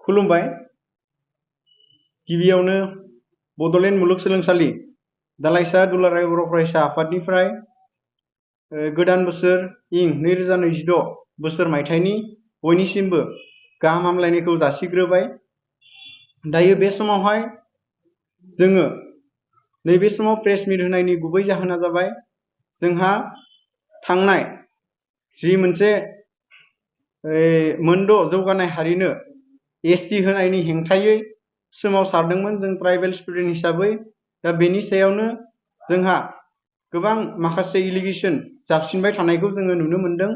खुलुमबाय। गिबियावनो बड'लेण्ड मुलुगसोलोंसालि दालाइसा दुलाराय बर' फरायसा आफादनिफ्राय गोदान बोसोर इं 2026 बोसोर मायथाइनि बयनिसिमबो गाहाम हामलायनायखौ जासिग्रोबाय। दायो बे समावहाय जोङो नैबे समाव प्रेस मिट होनायनि गुबै जाहोना जाबाय जोंहा थांनाय जि मोनसे मोनद' जौगानाय हारिनो एसटि होनायनि हेंथायै सोमावसारदोंमोन जों ट्राइबेल स्टुडेन्ट हिसाबै। दा बेनि सायावनो जोंहा गोबां माखासे इलिगेसन जाबसिनबाय थानायखौ जोङो नुनो मोनदों।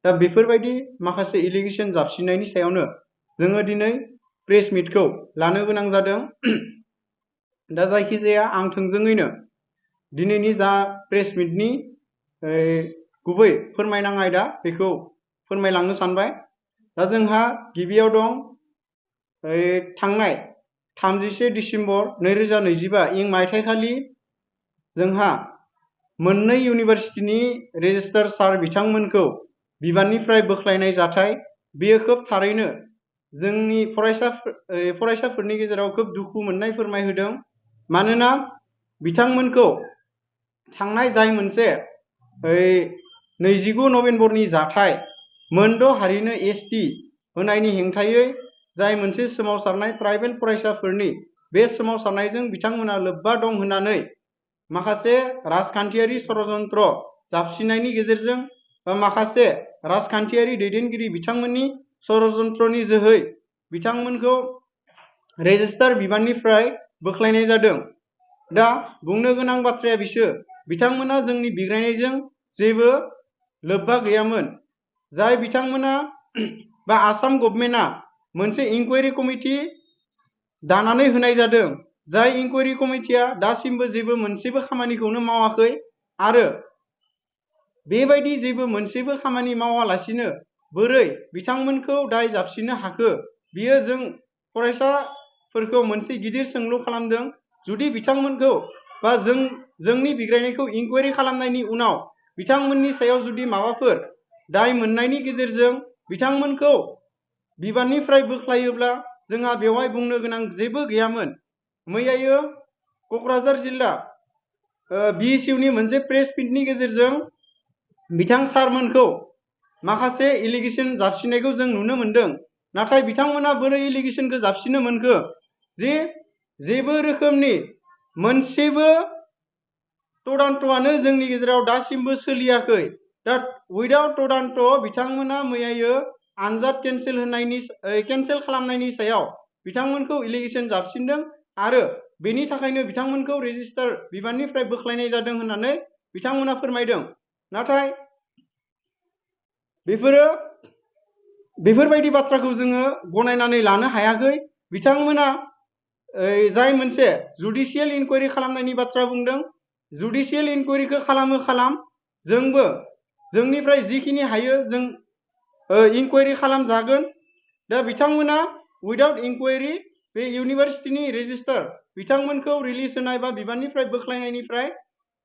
दा बेफोरबायदि माखासे इलिगेसन जाबसिननायनि सायावनो जोङो दिनै प्रेस मिटखौ लानो गोनां जादों। दा जायखिजाया आं थोंजोङैनो दिनैनि जा प्रेस मिटनि गुबै फोरमायनां आयदा बेखौ फोरमायलांनो सानबाय। दा जोंहा गिबियाव दं थांनाय 31 डिसेम्बर 2025 इं मायथाइखालि जोंहा मोननै इउनिभार्सिटिनि रेजिस्ट्रार सार बिथांमोनखौ बिबाननिफ्राय बोख्लायनाय जाथाय बेयो खोब थारैनो जोंनि फरायसाफोरनि गेजेराव खोब दुखु मोननाय फोरमायहोदों। मानोना बिथांमोनखौ थांनाय जाय मोनसे 29 नभेम्बरनि जाथाय मोनद' हारिनो एसटि होनायनि हेंथायै जाय मोनसे सोमावसारनाय ट्राइबेल फरायसाफोरनि बे सोमावसारनायजों बिथांमोना लोब्बा दं होननानै माखासे राजखान्थियारि षड़यन्त्र जाबसिननायनि गेजेरजों बा माखासे राजखान्थियारि दैदेनगिरि बिथांमोननि षड़यन्त्रनि जोहै बिथांमोनखौ रेजिस्टार बिबाननिफ्राय बोख्लायनाय जादों। दा बुंनो गोनां बाथ्राया बिथांमोना जोंनि बिग्रायनायजों जेबो लोब्बा गैयामोन। जाय बिथांमोना बा आसाम गभर्नमेन्टआ मोनसे इंक्वायरि कमिटि दानानै होनाय जादों। जाय इंक्वायरि कमिटिया दासिमबो जेबो मोनसेबो खामानिखौनो मावाखै आरो बेबायदि जेबो मोनसेबो खामानि मावालासिनो बोरै बिथांमोनखौ दाय जाबसिननो हाखो बियो जों फरायसाफोरखौ मोनसे गिदिर सोंलु खालामदों। जुदि बिथांमोनखौ बा जोंनि बिग्रायनायखौ इंक्वायरि खालामनायनि उनाव बिथांमोननि सायाव जुदि माबाफोर दाय मोननायनि गेजेरजों बिथांमोनखौ बिबाननिफ्राय बोख्लायोब्ला जोंहा बेवहाय बुंनो गोनां जेबो गैयामोन। मैयायो क'क्राझार जिल्ला BSUनि मोनसे प्रेस मिटनि गेजेरजों बिथां सारमोनखौ माखासे इलिगेसन जाबसिननायखौ जों नुनो मोनदों। नाथाय बिथांमोना बोरै इलिगेसनखौ जाबसिननो मोनखो जे जेबो रोखोमनि मोनसेबो तदन्तआनो जोंनि गेजेराव दासिमबो सोलियाखै। दा उइदाउट तदन्त बिथांमोना मैयायो आनजाद केन्सेल खालामनायनि सायाव बिथांमोनखौ इलिगेसन जाबसिनदों आरो बेनि थाखायनो बिथांमोनखौ रेजिस्टार बिबाननिफ्राय बोख्लायनाय जादों होननानै बिथांमोना फोरमायदों। नाथाय बेफोरबायदि बाथ्राखौ जोङो गनायनानै लानो हायाखै। बिथांमोना जाय मोनसे जुडिशियेल इनकुवारि खालामनायनि बाथ्रा बुंदों, जुडिशियेल इनकुवारिखौ खालाम जोंबो जोंनिफ्राय जिखिनि हायो जों इनकुवारि खालामजागोन। दा बिथांमोना उइदाउट इनकुवारि बे इउनिभार्सिटिनि रेजिस्टार बिथांमोनखौ रिलिज होनाय बा बिबाननिफ्राय बोख्लायनायनिफ्राय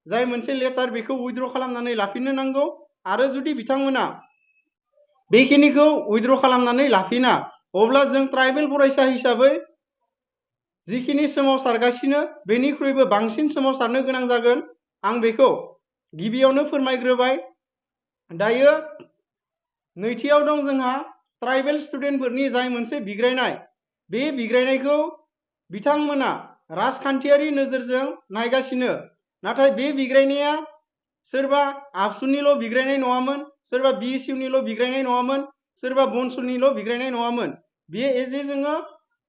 जाय मोनसे लेटार बेखौ उइथड्र खालामनानै लाफिननो नांगौ। आरो जुदि बिथांमोना बेखिनिखौ उइथड्र खालामनानै लाफिना अब्ला जों ट्राइबेल फरायसा हिसाबै जिखिनि सोमावसारगासिनो बेनिख्रुइबो बांसिन सोमावसारनो गोनां जागोन। आं बेखौ गिबियावनो फोरमायग्रोबाय। दायो नैथियाव दं जोंहा ट्राइबेल स्टुडेन्टफोरनि जाय मोनसे बिग्रायनाय बे बिग्रायनायखौ बिथांमोना राजखान्थियारि नोजोरजों नायगासिनो। नाथाय बे बिग्रायनाया सोरबा आबसुनिल' बिग्रायनाय नङामोन, सोरबा BSUनिल' बिग्रायनाय नङामोन, सोरबा बनसुनिल' बिग्रायनाय नङामोन। बेयो एजे जोङो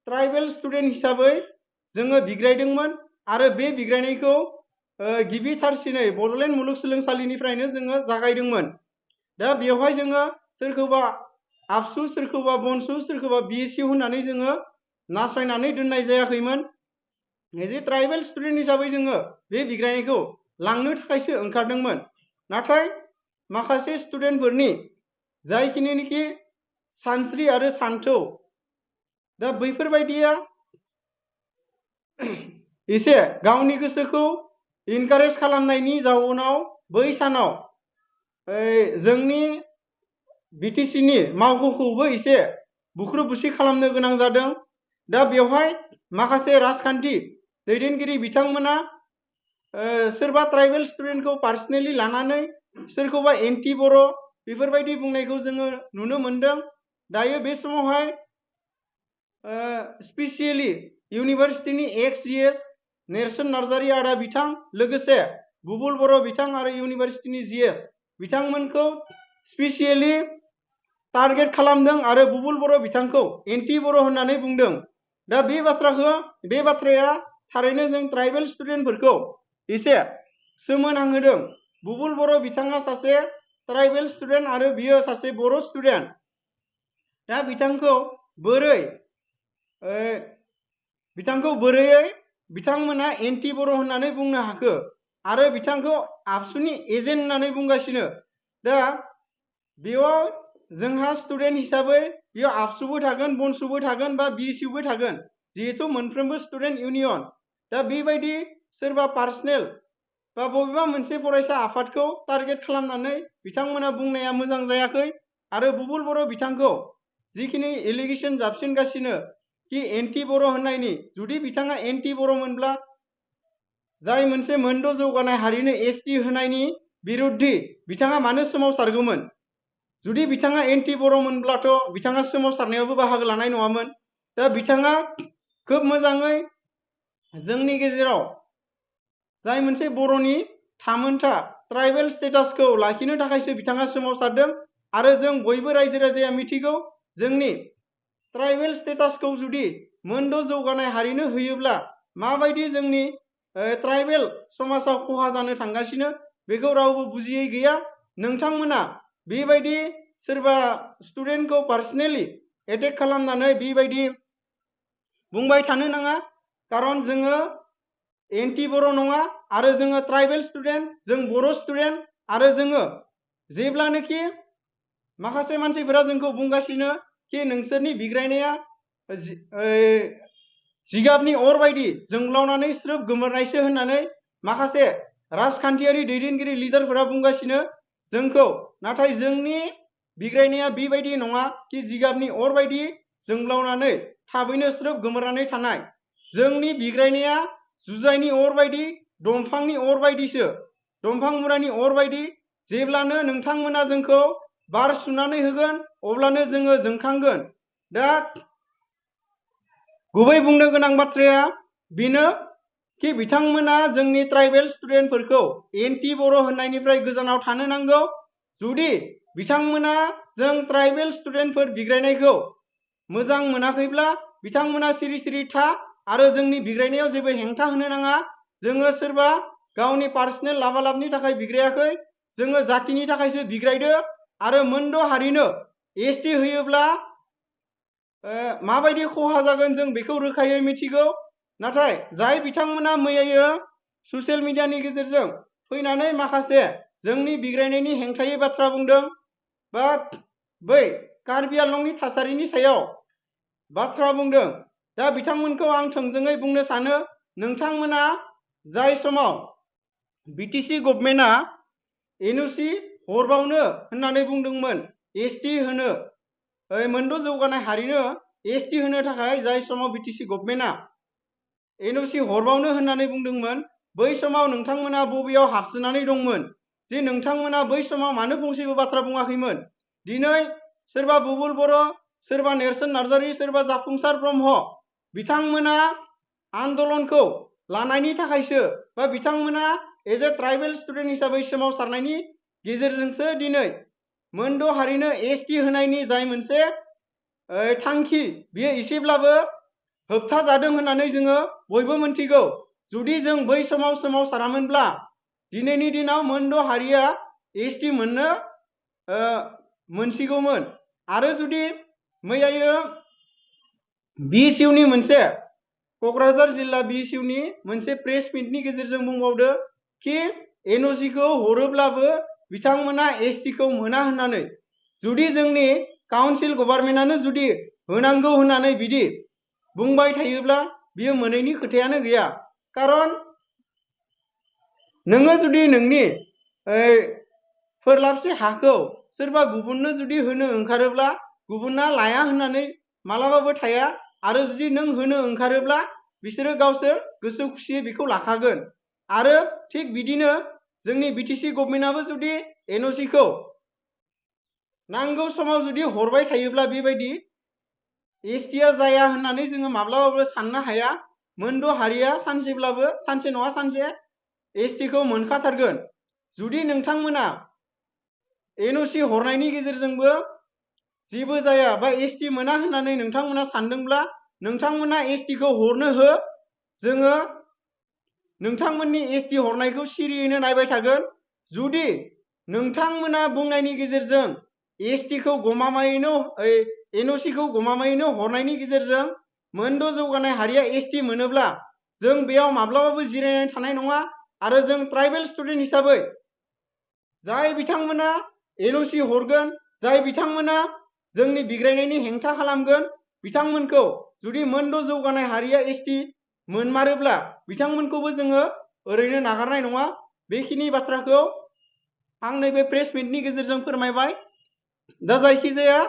ट्राइबेल स्टुडेन्ट हिसाबै जोङो बिग्रायदोंमोन आरो बे बिग्रायनायखौ गिबिथारसिनै बड'लेण्ड मुलुगसोलोंसालिनिफ्रायनो जोङो जागायदोंमोन। दा बेवहाय जोङो सोरखौबा आबसु, सोरखौबा बनसु, सोरखौबा BSU होननानै जोङो नासयनानै दोननाय जायाखैमोन। एजे ट्राइबेल स्टुडेन्ट हिसाबै जोङो बे बिग्रायनायखौ लांनो थाखायसो ओंखारदोंमोन। नाथाय माखासे स्टुडेन्टफोरनि जायखिनिखि सानस्रि आरो सान्थौ दा बैफोरबायदिया एसे गावनि गोसोखौ इनकारेज खालामनायनि जाउनाव बै सानाव जोंनि बिटिसिनि मावख'खौबो एसे बुख्रुब बुसि खालामनो गोनां जादों। दा बेवहाय माखासे राजखान्थि दैदेनगिरि बिथांमोना सोरबा ट्राइबेल स्टुडेन्टखौ पार्सनेलि लानानै सोरखौबा एन्टि बर' बेफोरबायदि बुंनायखौ जोङो नुनो मोनदों। दायो बे समावहाय स्पेसियेलि इउनिभार्सिटिनि एक्स-जिएस नेरसोन नार्जारि आदा बिथां, लोगोसे बुबुल बर' बिथां आरो इउनिभार्सिटिनि जिएस बिथांमोनखौ स्पेसियेलि टारगेट खालामदों आरो बुबुल बर' बिथांखौ एन्टि बर' होननानै बुंदों। दा बे बाथ्राया थारैनो जों ट्राइबेल स्टुडेन्टफोरखौ एसे सोमोनांहोदों। बुबुल बर' बिथाङा सासे ट्राइबेल स्टुडेन्ट आरो बियो सासे बर' स्टुडेन्ट। दा बिथांखौ बोरैयै बिथांमोना एन्टि बर' होननानै बुंनो हाखो आरो बिथांखौ आबसुनि एजेन्ट होननानै बुंगासिनो। दा बेयाव जोंहा स्टुडेन्ट हिसाबै बेयाव आबसुबो थागोन, बनसुबो थागोन बा बिएसइउबो थागोन, जिहेतु मोनफ्रोमबो स्टुडेन्ट इउनियन। दा बेबायदि सोरबा पार्सनेल बा बबेबा मोनसे फरायसा आफादखौ टारगेट खालामनानै बिथांमोना बुंनाया मोजां जायाखै आरो बुबुल बर' बिथांखौ जिखिनि एलिगेसन जाबसिनगासिनो कि एन्टि बर' होननायनि, जुदि बिथाङा एन्टि बर'मोनब्ला जाय मोनसे मोनद' जौगानाय हारिनो एसटि होनायनि बिरुद्धि बिथाङा मानो सोमावसारगौमोन? जुदि बिथाङा एन्टि बर'मोनब्लाथ' बिथाङा सोमावसारनायावबो बाहागो लानाय नङामोन। दा बिथाङा खोब मोजाङै जोंनि गेजेराव जाय मोनसे बर'नि थामोनथा ट्राइबेल स्टेटासखौ लाखिनो थाखायसो बिथाङा सोमावसारदों आरो जों बयबो रायजो राजाया मिथिगौ जोंनि ट्राइबेल स्टेटासखौ जुदि मोनद' जौगानाय हारिनो होयोब्ला माबायदि जोंनि ट्राइबेल समाजाव खहा जानो थांगासिनो बेखौ रावबो बुजियै गैया। नोंथांमोना बेबायदि सोरबा स्टुडेन्टखौ पार्सनेलि एटेक खालामनानै बेबायदि बुंबाय थानो नाङा, खारन जोङो एन्टि बर' नङा आरो जोङो ट्राइबेल स्टुडेन्ट, जों बर' स्टुडेन्ट आरो जोङो जेब्लानोखि माखासे मानसिफोरा जोंखौ बुंगासिनो कि नोंसोरनि बिग्रायनाया जिगाबनि अर बायदि जोंब्लावनानै स्रोब गोमोरनायसो होननानै माखासे राजखान्थियारि दैदेनगिरि लिडारफोरा बुंगासिनो जोंखौ। नाथाय जोंनि बिग्रायनाया बेबायदि नङा कि जिगाबनि अर बायदि जोंब्लावनानै थाबैनो स्रोब गोमोरनानै थानाय। जोंनि बिग्रायनाया जुजाइनि अर बायदि, दंफांनि अर बायदिसो, दंफां मुरानि अर बायदि। जेब्लानो नोंथांमोना जोंखौ बार सुनानै होगोन अब्लानो जोङो जोंखांगोन। दा गुबै बुंनो गोनां बाथ्राया बेनो कि बिथांमोना जोंनि ट्राइबेल स्टुडेन्टफोरखौ एन्टि बर' होननायनिफ्राय गोजानाव थानो नांगौ। जुदि बिथांमोना जों ट्राइबेल स्टुडेन्टफोर बिग्रायनायखौ मोजां मोनाखैब्ला बिथांमोना सिरि सिरि था आरो जोंनि बिग्रायनायाव जेबो हेंथा होनो नाङा। जोङो सोरबा गावनि पार्सनेल लाबालाबनि थाखाय बिग्रायाखै, जोङो जातिनि थाखायसो बिग्रायदो आरो मोनद' हारिनो एसटि होयोब्ला माबायदि खहा जागोन जों बेखौ रोखायै मिथिगौ। नाथाय जाय बिथांमोना मैयायो ससियेल मिडियानि गेजेरजों फैनानै माखासे जोंनि बिग्रायनायनि हेंथायै बाथ्रा बुंदों बा बै कार्बि आंलंनि थासारिनि सायाव बाथ्रा बुंदों, दा बिथांमोनखौ आं थोंजोङै बुंनो सानो, नोंथांमोना जाय समाव बिटिसि गभर्नमेन्टआ एनअसि हरबावनो होननानै बुंदोंमोन एसटि होनो, मोनद' जौगानाय हारिनो एसटि होनो थाखाय जाय समाव बिटिसि गभर्नमेन्टआ एनअसि हरबावनो होननानै बुंदोंमोन, बै समाव नोंथांमोना बबेयाव हाबसोनानै दंमोन? जे नोंथांमोना बै समाव मानो फंसेबो बाथ्रा बुङाखैमोन? दिनै सोरबा बुबुल बर', सोरबा नेरसोन नार्जारि, सोरबा जाफुंसार ब्रह्म बिथांमोना आन्दलनखौ लानायनि थाखायसो बा बिथांमोना एज ए ट्राइबेल स्टुडेन्ट हिसाबै सोमावसारनायनि गेजेरजोंसो दिनै मोनद' हारिनो एसटि होनायनि जाय मोनसे थांखि बियो एसेब्लाबो होबथाजादों होननानै जोङो बयबो मिथिगौ। जुदि जों बै समाव सोमावसारामोनब्ला दिनैनि दिनाव मोनद' हारिया एसटि मोननो मोनसिगौमोन। आरो जुदि मैयायो बिएसइउनि मोनसे क'क्राझार जिल्ला बिएसइउनि मोनसे प्रेस मिटनि गेजेरजों बुंबावदो कि एनअसिखौ हरोब्लाबो बिथांमोना एसटिखौ मोना होननानै। जुदि जोंनि काउन्सिल गभर्नमेन्टआनो जुदि होनांगौ होननानै बिदि बुंबाय थायोब्ला बियो मोनैनि खोथायानो गैया। खारन नोङो जुदि नोंनि फोरलाबसे हाखौ सोरबा गुबुननो जुदि होनो ओंखारोब्ला गुबुना लाया होननानै मालाबाबो थाया आरो जुदि नों होनो ओंखारोब्ला बिसोरो गावसोर गोसो खुसियै बेखौ लाखागोन आरो थिग बिदिनो जोंनि बिटिसि गभर्नमेन्टआबो जुदि एनअसिखौ नांगौ समाव जुदि हरबाय थायोब्ला बेबायदि एसटिआ जाया होननानै जोङो माब्लाबाबो साननो हाया। मोनद' हारिया सानसेब्लाबो सानसे नङा सानसे एसटिखौ मोनखाथारगोन। जुदि नोंथांमोना एनअसि हरनायनि गेजेरजोंबो जेबो जाया बा एसटि मोना होननानै नोंथांमोना सानदोंब्ला नोंथांमोना एसटिखौ हरनो हो। जोङो नोंथांमोननि एसटि हरनायखौ सिरियैनो नायबाय थागोन। जुदि नोंथांमोना बुंनायनि गेजेरजों एसटिखौ गमामायैनो एनअसिखौ गमामायैनो हरनायनि गेजेरजों मोनद' जौगानाय हारिया एसटि मोनोब्ला जों बेयाव माब्लाबाबो जिरायनानै थानाय नङा आरो जों ट्राइबेल स्टुडेन्ट हिसाबै जाय बिथांमोना एनअसि हरगोन, जाय बिथांमोना जोंनि बिग्रायनायनि हेंथा खालामगोन, बिथांमोनखौ जुदि मोनद' जौगानाय हारिया एसटि मोनमारोब्ला बिथांमोनखौबो जोङो ओरैनो नागारनाय नङा। बेखिनि बाथ्राखौ आं नैबे प्रेस मिटनि गेजेरजों फोरमायबाय। दा जायखिजाया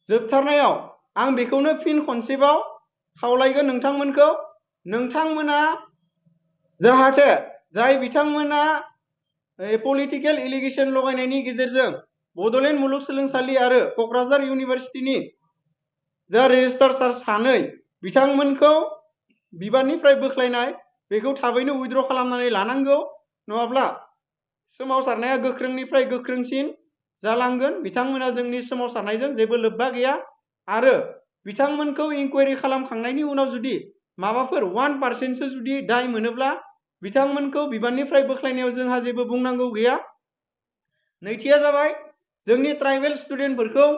जोबथारनायाव आं बेखौनो फिन खनसेबाव खावलायगोन नोंथांमोनखौ, नोंथांमोना जाहाथे जाय बिथांमोना पलिटिकेल एलिगेसन लगायनायनि गेजेरजों बड'लेण्ड मुलुगसोलोंसालि आरो क'क्राझार इउनिभारसिटिनि जा रेजिस्ट्रार सानै बिथांमोनखौ बिबाननिफ्राय बोख्लायनाय बेखौ थाबैनो उइथड्र खालामनानै लानांगौ, नङाब्ला सोमावसारनाया गोख्रोंनिफ्राय गोख्रोंसिन जालांगोन। बिथांमोना जोंनि सोमावसारनायजों जेबो लोब्बा गैया आरो बिथांमोनखौ इनकुवारि खालामखांनायनि उनाव जुदि माबाफोर 1% जुदि दाय मोनोब्ला बिथांमोनखौ बिबाननिफ्राय बोख्लायनायाव जोंहा जेबो बुंनांगौ गैया। नैथिया जाबाय जोंनि ट्राइबेल स्टुडेन्टफोरखौ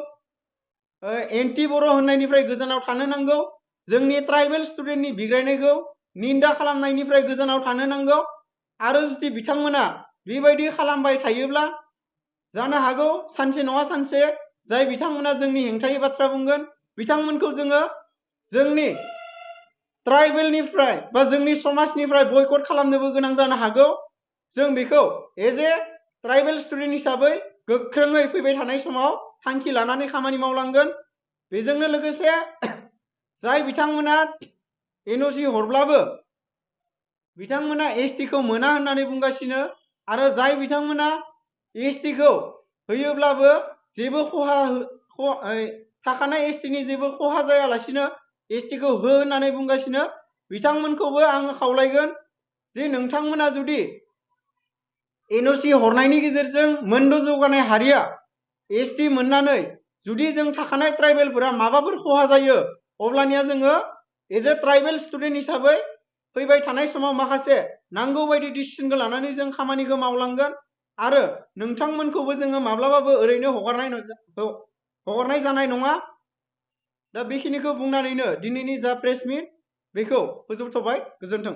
एन्टि बर' होननायनिफ्राय गोजानाव थानो नांगौ। जोंनि ट्राइबेल स्टुडेन्टनि बिग्रायनायखौ निन्दा खालामनायनिफ्राय गोजानाव थानो नांगौ आरो जुदि बिथांमोना बेबायदि खालामबाय थायोब्ला जानो हागौ सानसे नङा सानसे जाय बिथांमोना जोंनि हेंथायै बाथ्रा बुंगोन बिथांमोनखौ जोङो जोंनि ट्राइबेलनिफ्राय बा जोंनि समाजनिफ्राय बयकट खालामनोबो गोनां जानो हागौ। जों बेखौ एज ए ट्राइबेल स्टुडेन्ट हिसाबै गोख्रोङै फैबाय थानाय समाव थांखि लानानै खामानि मावलांगोन। बेजोंनो लोगोसे जाय बिथांमोना एनअसि हरब्लाबो बिथांमोना एसटिखौ मोना होननानै बुंगासिनो आरो जाय बिथांमोना एसटिखौ होयोब्लाबो जेबो थाखानाय एसटिनि जेबो खहा जायालासिनो एसटिखौ हो होननानै बुंगासिनो बिथांमोनखौबो आङो खावलायगोन जे नोंथांमोना जुदि एनअसि हरनायनि गेजेरजों मोनद' जौगानाय हारिया एसटि मोननानै जुदि जों थाखानाय ट्राइबेलफोरा माबाफोर खहा जायो अब्लानिया जोङो एज ए ट्राइबेल स्टुडेन्ट हिसाबै फैबाय थानाय समाव माखासे नांगौ बायदि डिसिसनखौ लानानै जों खामानिखौ मावलांगोन आरो नोंथांमोनखौबो जोङो माब्लाबाबो ओरैनो हगारनाय जानाय नङा। दा बेखिनिखौ बुंनानैनो दिनैनि जा प्रेस मिट बेखौ फोजोबथ'बाय। गोजोन्थों।